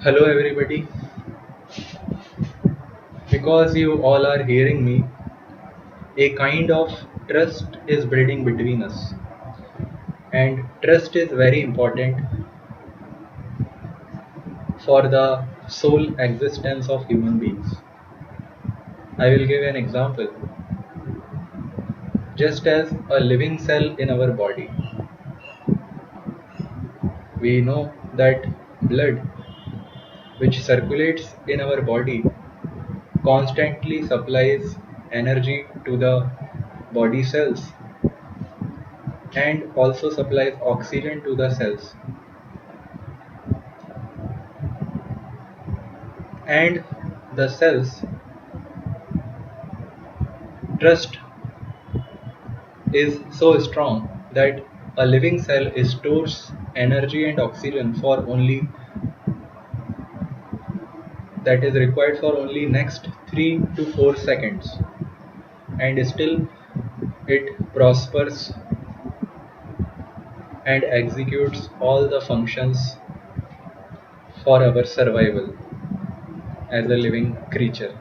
Hello, everybody. Because you all are hearing me, a kind of trust is building between us. And trust is very important for the sole existence of human beings. I will give an example. Just as a living cell in our body, we know that blood, which circulates in our body, constantly supplies energy to the body cells and also supplies oxygen to the cells. And the cells trust is so strong that a living cell stores energy and oxygen for only that is required for only next 3 to 4 seconds, and still it prospers and executes all the functions for our survival as a living creature.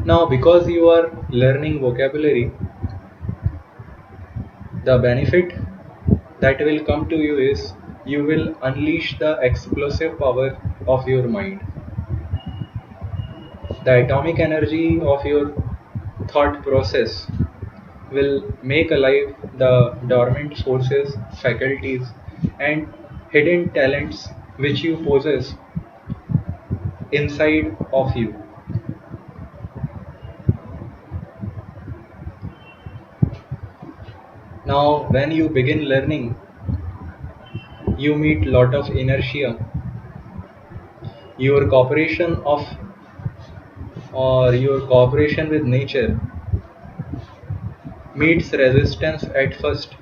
Now, because you are learning vocabulary, the benefit that will come to you is you will unleash the explosive power of your mind. The atomic energy of your thought process will make alive the dormant forces, faculties, and hidden talents which you possess inside of you. Now, when you begin learning, you meet lot of inertia. Your cooperation of or your cooperation with nature meets resistance at first,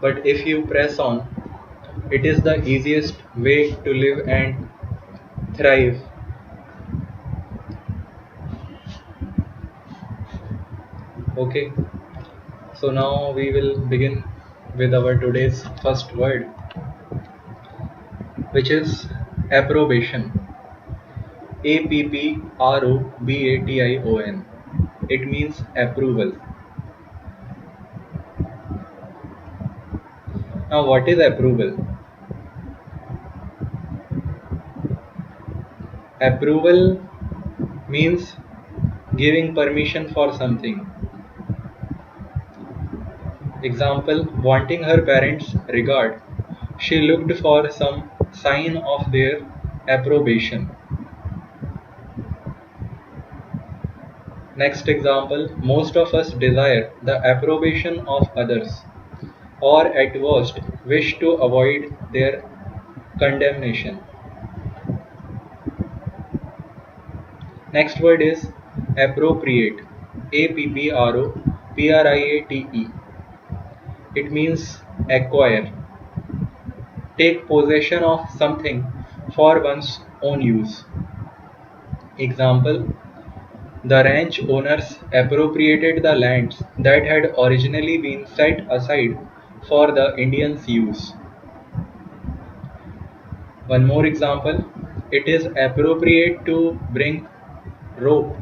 but if you press on, it is the easiest way to live and thrive. Okay, so now we will begin with our today's first word, which is approbation. Approbation. It means approval. Now, what is approval? Approval means giving permission for something. Example, wanting her parents' regard. She looked for some sign of their approbation. Next example, most of us desire the approbation of others, or at worst wish to avoid their condemnation. Next word is appropriate. Appropriate. It means acquire. Take possession of something for one's own use. Example, the ranch owners appropriated the lands that had originally been set aside for the Indians' use. One more example, it is appropriate to bring rope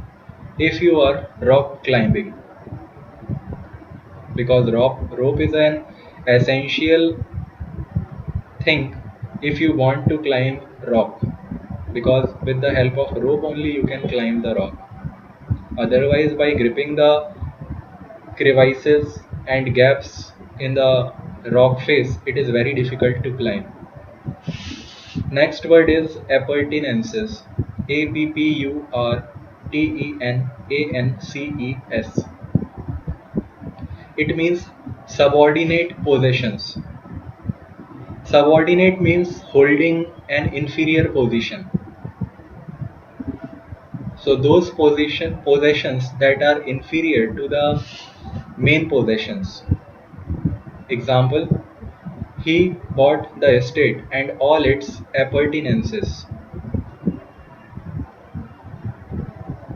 if you are rock climbing, because rope is an essential thing if you want to climb rock, because with the help of rope only you can climb the rock. Otherwise, by gripping the crevices and gaps in the rock face, it is very difficult to climb. Next word is appurtenances. Apurtenances. It means subordinate possessions. Subordinate means holding an inferior position. So those possessions that are inferior to the main possessions. Example, he bought the estate and all its appurtenances.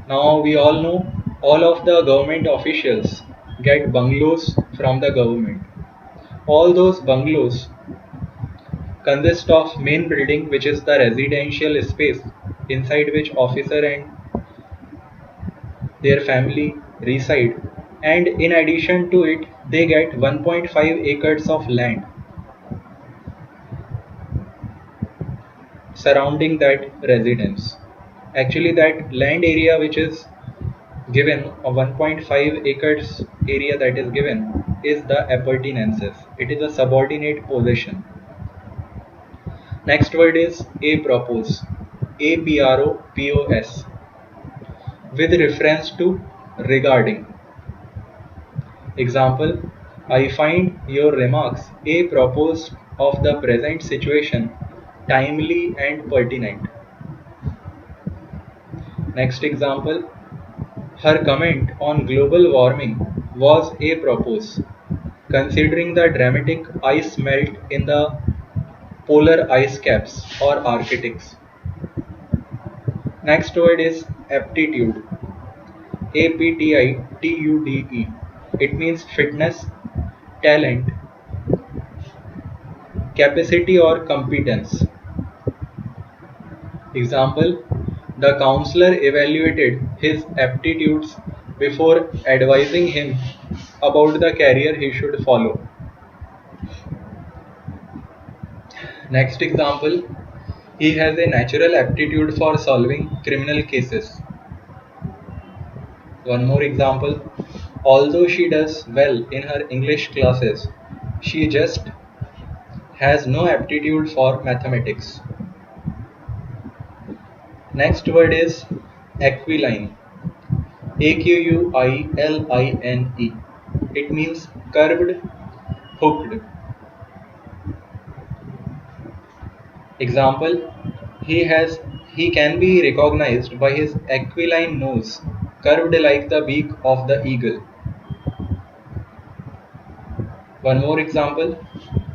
Now we all know all of the government officials get bungalows from the government. All those bungalows consists of main building, which is the residential space inside which officer and their family reside, and in addition to it they get 1.5 acres of land surrounding that residence. Actually, that land area which is given, a 1.5 acres area that is given, is the appurtenances. It is a subordinate possession. Next word is apropos. APROPOS, with reference to regarding. Example: I find your remarks apropos of the present situation timely and pertinent. Next example: her comment on global warming was apropos, considering the dramatic ice melt in the polar ice caps or Arctics. Next word is aptitude. APTITUDE. It means fitness, talent, capacity or competence. Example: the counselor evaluated his aptitudes before advising him about the career he should follow. Next example: he has a natural aptitude for solving criminal cases. One more example: although she does well in her English classes, she just has no aptitude for mathematics. Next word is aquiline. AQUILINE. It means curved, hooked. Example: he can be recognized by his aquiline nose, curved like the beak of the eagle. One more example: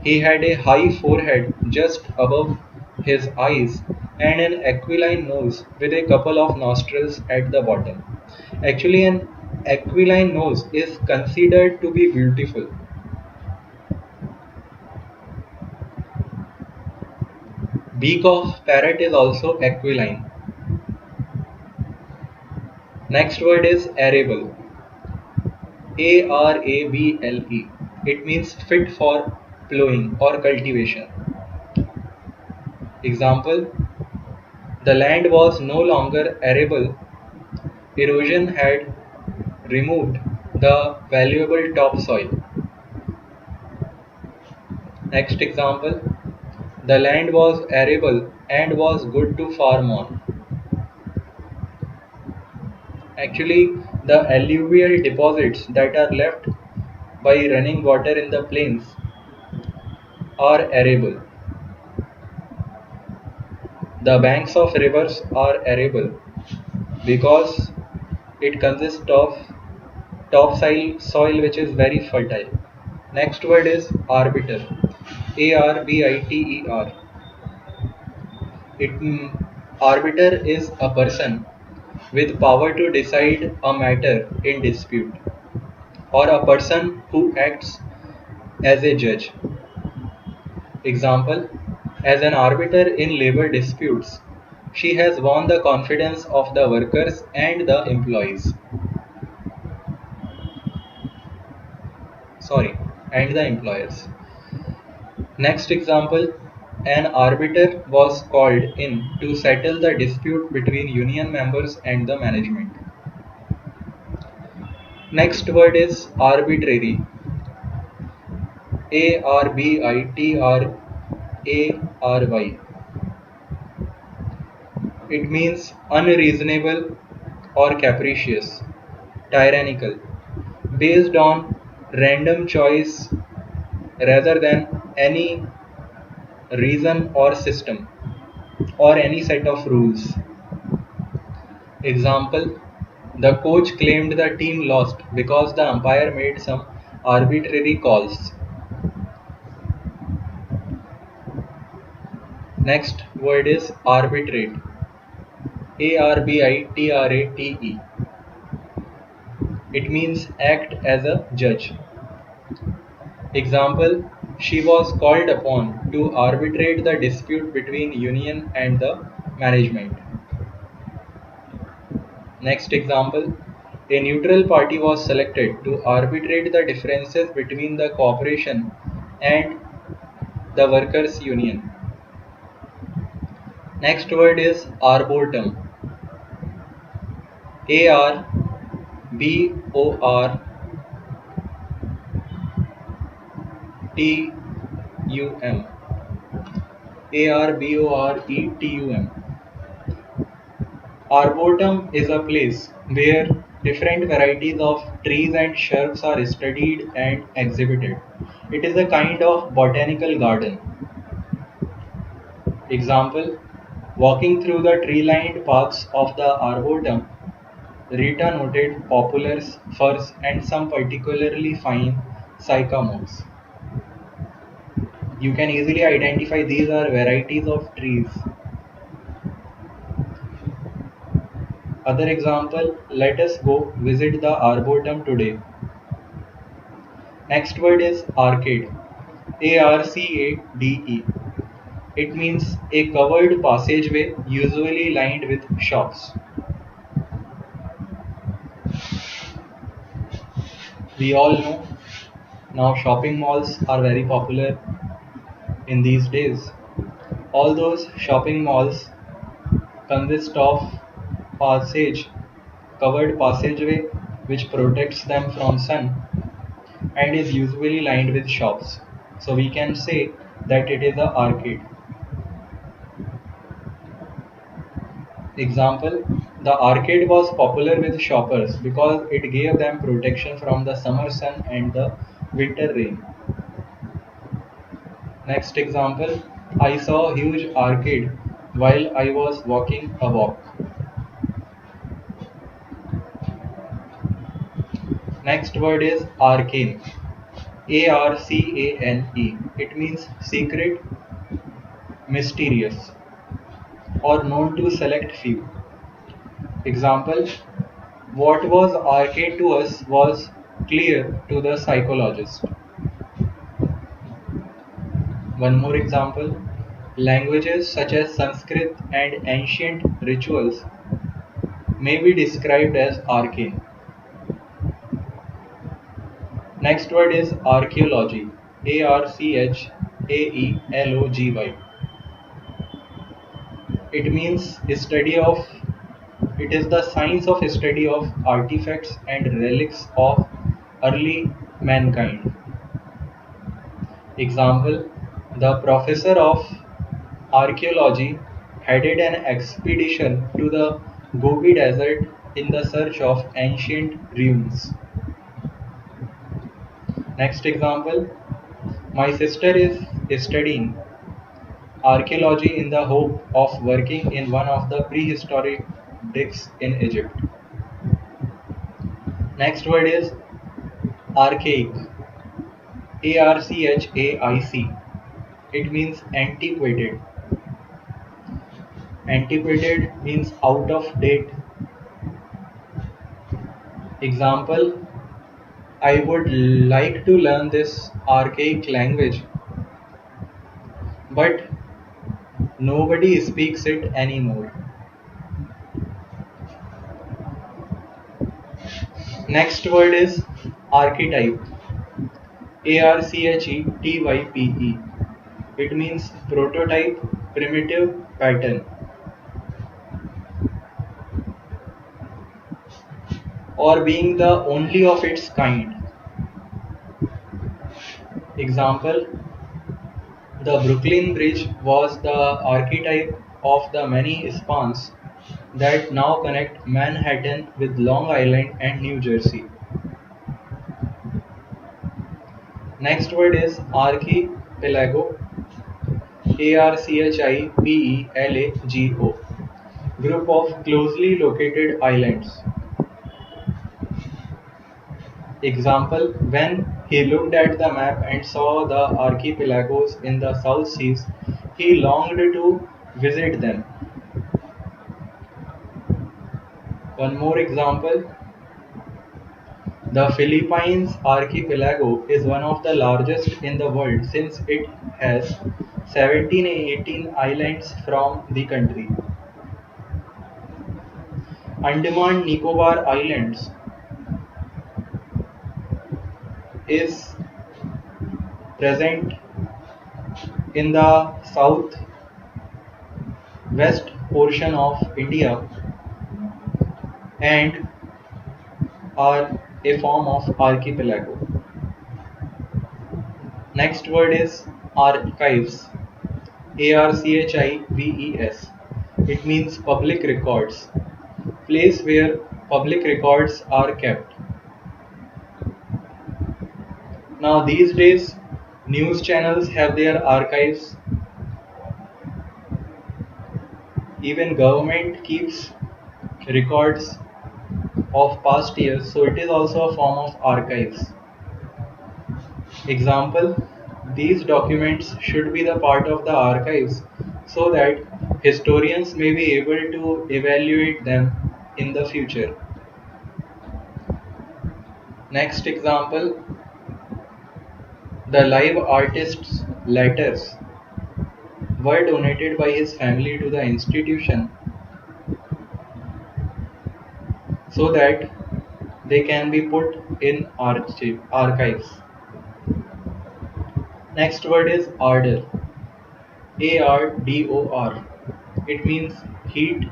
he had a high forehead just above his eyes and an aquiline nose with a couple of nostrils at the bottom. Actually, an aquiline nose is considered to be beautiful. Beak of parrot is also aquiline. Next word is arable. ARABLE. It means fit for plowing or cultivation. Example: the land was no longer arable. Erosion had removed the valuable topsoil. Next example: the land was arable and was good to farm on. Actually, the alluvial deposits that are left by running water in the plains are arable. The banks of rivers are arable because it consists of topsoil which is very fertile. Next word is arbiter. ARBITER. Arbiter is a person with power to decide a matter in dispute, or a person who acts as a judge. Example: as an arbiter in labor disputes, she has won the confidence of the workers and the employees. And the employers. Next example: an arbiter was called in to settle the dispute between union members and the management. Next word is arbitrary. ARBITRARY. It means unreasonable or capricious, tyrannical, based on random choice rather than any reason or system or any set of rules. Example: the coach claimed the team lost because the umpire made some arbitrary calls. Next word is arbitrate. ARBITRATE. It means act as a judge. Example: She was called upon to arbitrate the dispute between union and the management. Next example, a neutral party was selected to arbitrate the differences between the corporation and the workers' union. Next word is arboretum. A R B O R T U M. A R B O R E T U M. Arboretum is a place where different varieties of trees and shrubs are studied and exhibited. It is a kind of botanical garden. Example, walking through the tree-lined paths of the Arboretum, Rita noted poplars, firs, and some particularly fine sycamores. You can easily identify these are varieties of trees. Other example, let us go visit the Arboretum today. Next word is arcade. ARCADE. It means a covered passageway usually lined with shops. We all know now shopping malls are very popular in these days. All those shopping malls consist of passage, covered passageway which protects them from sun and is usually lined with shops. So we can say that it is an arcade. Example, the arcade was popular with shoppers because it gave them protection from the summer sun and the winter rain. Next example, I saw a huge arcade while I was walking a walk. Next word is arcane. ARCANE. It means secret, mysterious, or known to select few. Example, what was arcane to us was clear to the psychologist. One more example, languages such as Sanskrit and ancient rituals may be described as arcane. Next word is archaeology. ARCHAELOGY. It means study of it is the science of study of artifacts and relics of early mankind. Example, the professor of archaeology headed an expedition to the Gobi Desert in the search of ancient ruins. Next example, my sister is studying archaeology in the hope of working in one of the prehistoric digs in Egypt. Next word is archaic. ARCHAIC. It means antiquated. Antiquated means out of date. Example, I would like to learn this archaic language, but nobody speaks it anymore. Next word is archetype. ARCHETYPE. It means prototype, primitive, pattern, or being the only of its kind. Example, the Brooklyn Bridge was the archetype of the many spans that now connect Manhattan with Long Island and New Jersey. Next word is archipelago. ARCHIPELAGO. Group of closely located islands. Example, when he looked at the map and saw the archipelagos in the South Seas, he longed to visit them. One more example, The Philippines archipelago is one of the largest in the world since it has 1718 islands from the country. Andaman Nicobar Islands is present in the southwest portion of India and are a form of archipelago. Next word is archives. ARCHIVES. It means public records. Place where public records are kept. Now these days news channels have their archives. Even government keeps records of past years, so it is also a form of archives. Example, these documents should be the part of the archives so that historians may be able to evaluate them in the future. Next example, the live artist's letters were donated by his family to the institution so that they can be put in archives. Next word is ardor. ARDOR. It means heat,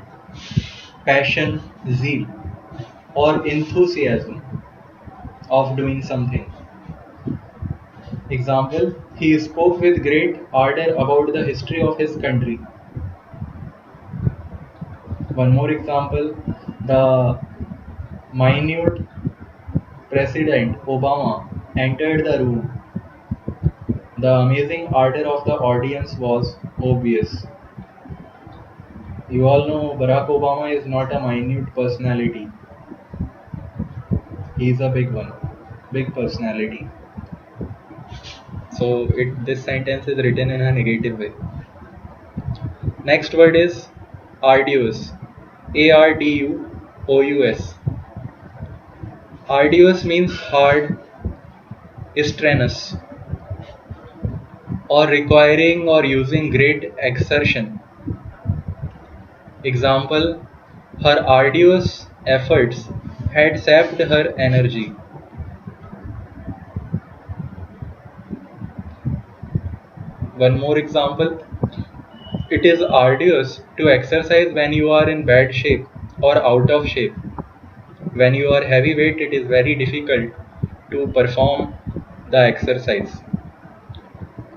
passion, zeal, or enthusiasm of doing something. Example, he spoke with great ardor about the history of his country. One more example, the minute President Obama entered the room. The amazing ardor of the audience was obvious. You all know Barack Obama is not a minute personality. He is a big one, big personality. So this sentence is written in a negative way. Next word is arduous. ARDUOUS. Arduous means hard, strenuous, or requiring or using great exertion. Example, her arduous efforts had sapped her energy. One more example, it is arduous to exercise when you are in bad shape or out of shape. When you are heavyweight, it is very difficult to perform the exercise.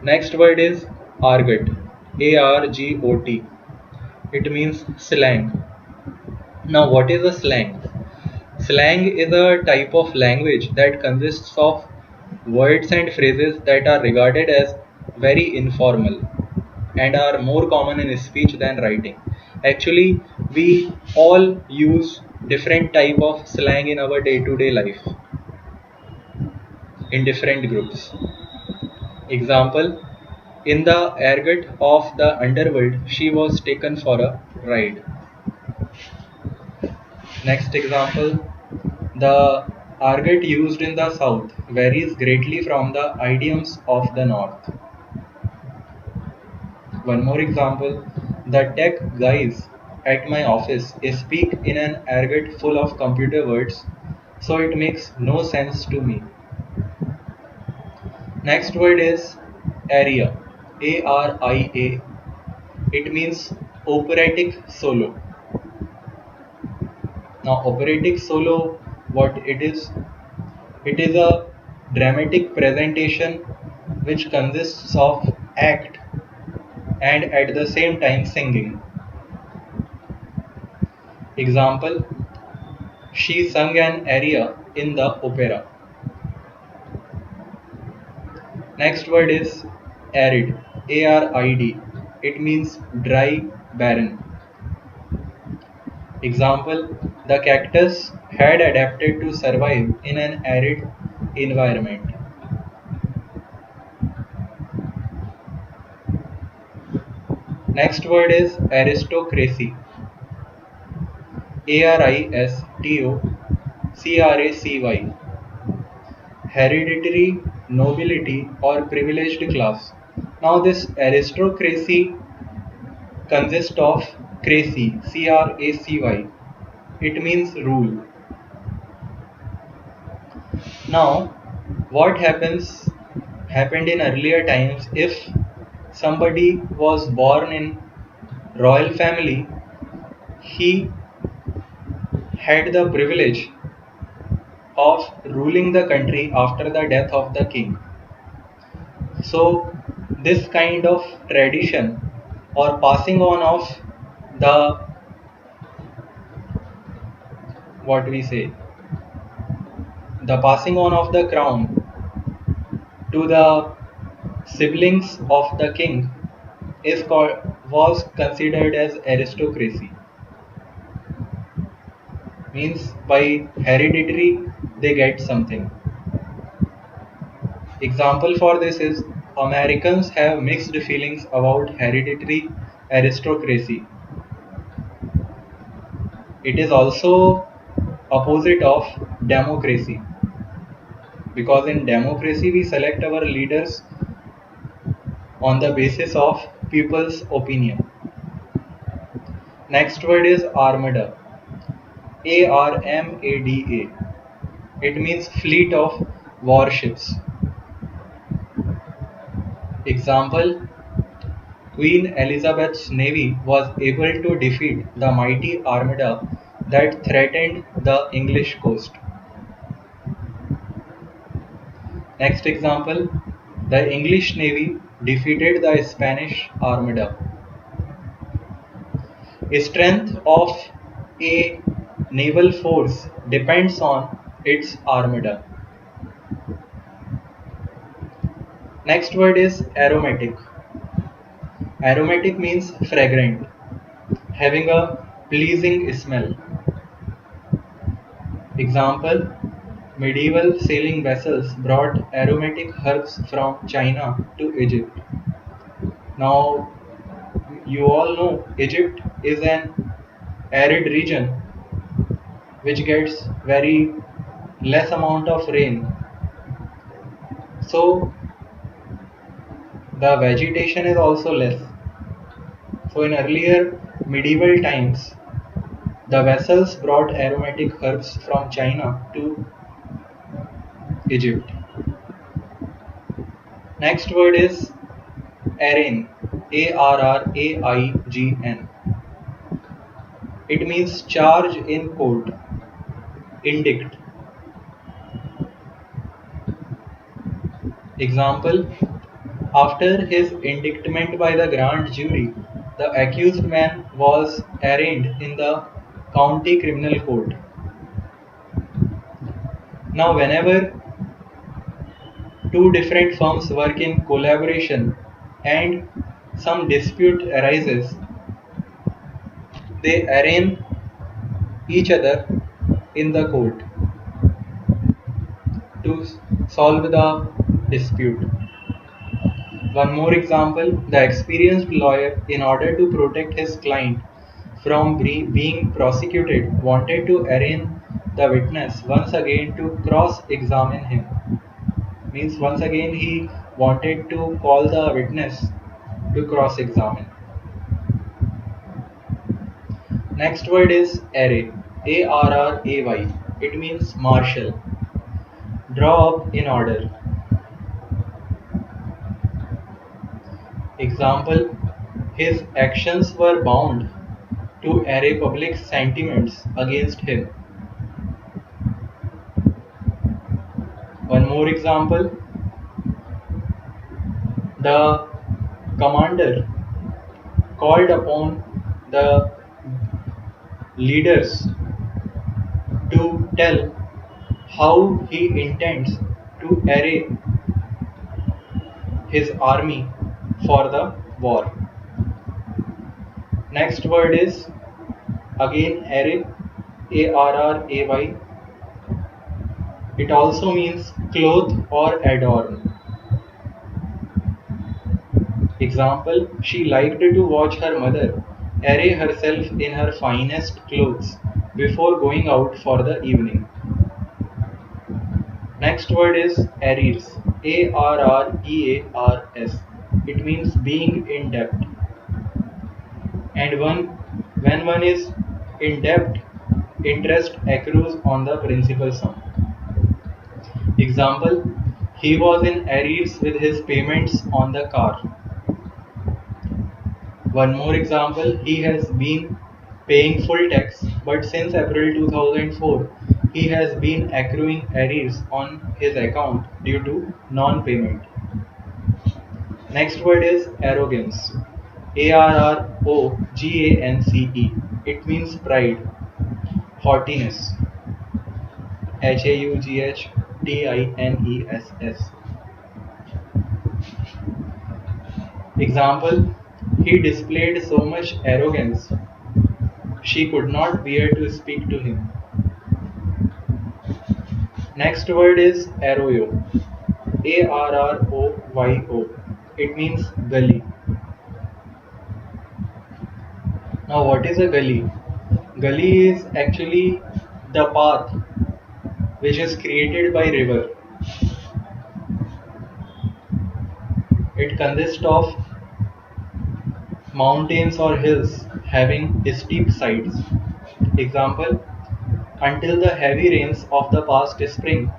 Next word is argot. ARGOT. It means slang. Now, what is a slang? Slang is a type of language that consists of words and phrases that are regarded as very informal and are more common in speech than writing. Actually, we all use different type of slang in our day-to-day life in different groups. Example, in the argot of the underworld, she was taken for a ride. Next example, the argot used in the south varies greatly from the idioms of the north. One more example, the tech guys at my office speak in an argot full of computer words, so it makes no sense to me. Next word is aria. ARIA. It means operatic solo. Now, operatic solo, what it is? It is a dramatic presentation which consists of act and at the same time singing. Example, she sung an aria in the opera. Next word is arid. ARID. It means dry, barren. Example, the cactus had adapted to survive in an arid environment. Next word is aristocracy. ARISTOCRACY. hereditary nobility or privileged class. Now this aristocracy consists of cracy, C-R-A-C-Y. It means rule. Now, what happened in earlier times if somebody was born in royal family, he had the privilege of ruling the country after the death of the king. So this kind of tradition or passing on of the what we say the passing on of the crown to the siblings of the king was considered as aristocracy. Means by hereditary they get something. Example for this is Americans have mixed feelings about hereditary aristocracy. It is also opposite of democracy, because in democracy we select our leaders on the basis of people's opinion. Next word is armada. ARMADA. It means fleet of warships. Example, Queen Elizabeth's navy was able to defeat the mighty armada that threatened the English coast. Next example, the English navy defeated the Spanish armada. Strength of a naval force depends on its armada. Next word is aromatic. Aromatic means fragrant, having a pleasing smell. Example, medieval sailing vessels brought aromatic herbs from China to Egypt. Now, you all know Egypt is an arid region which gets very less amount of rain. So, the vegetation is also less. So, in earlier medieval times, the vessels brought aromatic herbs from China to Egypt. Next word is arraign. ARRAIGN. It means charge in court, indict. Example, after his indictment by the grand jury, the accused man was arraigned in the county criminal court. Now, whenever two different firms work in collaboration and some dispute arises, they arraign each other in the court to solve the dispute. One more example, the experienced lawyer, in order to protect his client from being prosecuted, wanted to arraign the witness once again to cross-examine him. Means once again he wanted to call the witness to cross-examine. Next word is array. ARRAY. It means marshal. Draw up in order. Example, his actions were bound to array public sentiments against him. One more example, the commander called upon the leaders to tell how he intends to array his army for the war. Next word is again array, ARRAY. It also means clothe or adorn. Example, she liked to watch her mother array herself in her finest clothes before going out for the evening. Next word is arrears. Arrears. It means being in debt. And when one is in debt, interest accrues on the principal sum. Example, he was in arrears with his payments on the car. One more example, he has been paying full tax, but since April 2004, he has been accruing arrears on his account due to non-payment. Next word is arrogance. Arrogance. It means pride, haughtiness. Haughtiness. Example, he displayed so much arrogance, she could not bear to speak to him. Next word is arroyo. Arroyo. It means gully. Now what is a gully? Gully is actually the path which is created by river. It consists of mountains or hills having steep sides. Example, until the heavy rains of the past spring,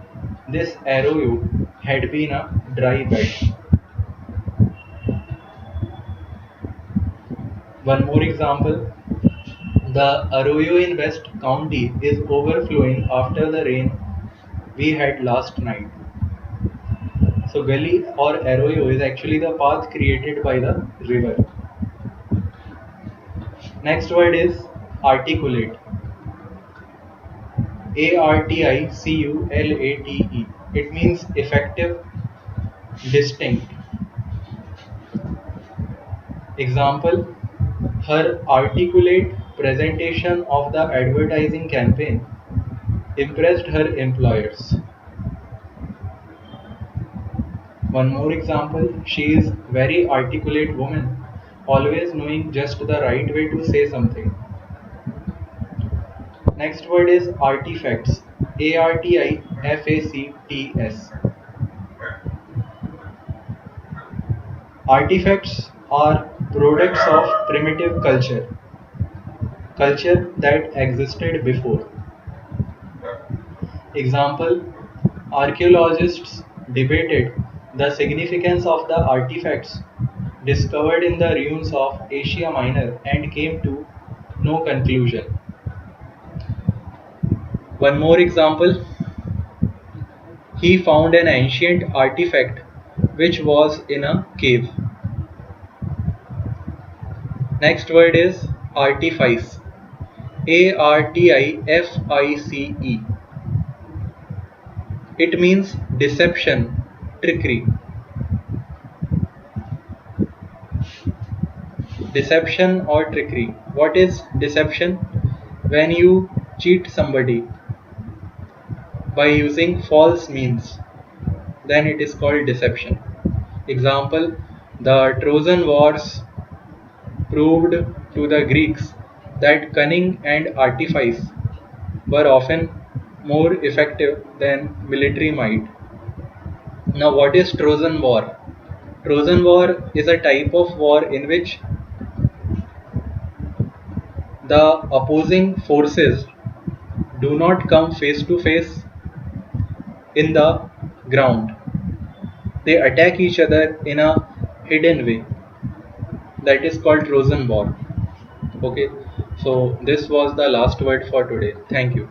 this arroyo had been a dry bed. One more example, the arroyo in West County is overflowing after the rain we had last night. So gully or arroyo is actually the path created by the river. Next word is articulate. Articulate. It means effective, distinct. Example, her articulate presentation of the advertising campaign impressed her employers. One more example, she is very articulate woman, always knowing just the right way to say something. Next word is artifacts. Artifacts. Artifacts are products of primitive culture that existed before. Example, archaeologists debated the significance of the artifacts discovered in the ruins of Asia Minor and came to no conclusion. One more example, he found an ancient artifact which was in a cave. Next word is artifice. Artifice. It means deception, trickery. Deception or trickery. What is deception? When you cheat somebody by using false means, then it is called deception. Example, the Trojan Wars proved to the Greeks that cunning and artifice were often more effective than military might. Now, what is Trojan War? Trojan War is a type of war in which the opposing forces do not come face to face in the ground. They attack each other in a hidden way. That is called Trojan War. Okay, so this was the last word for today. Thank you.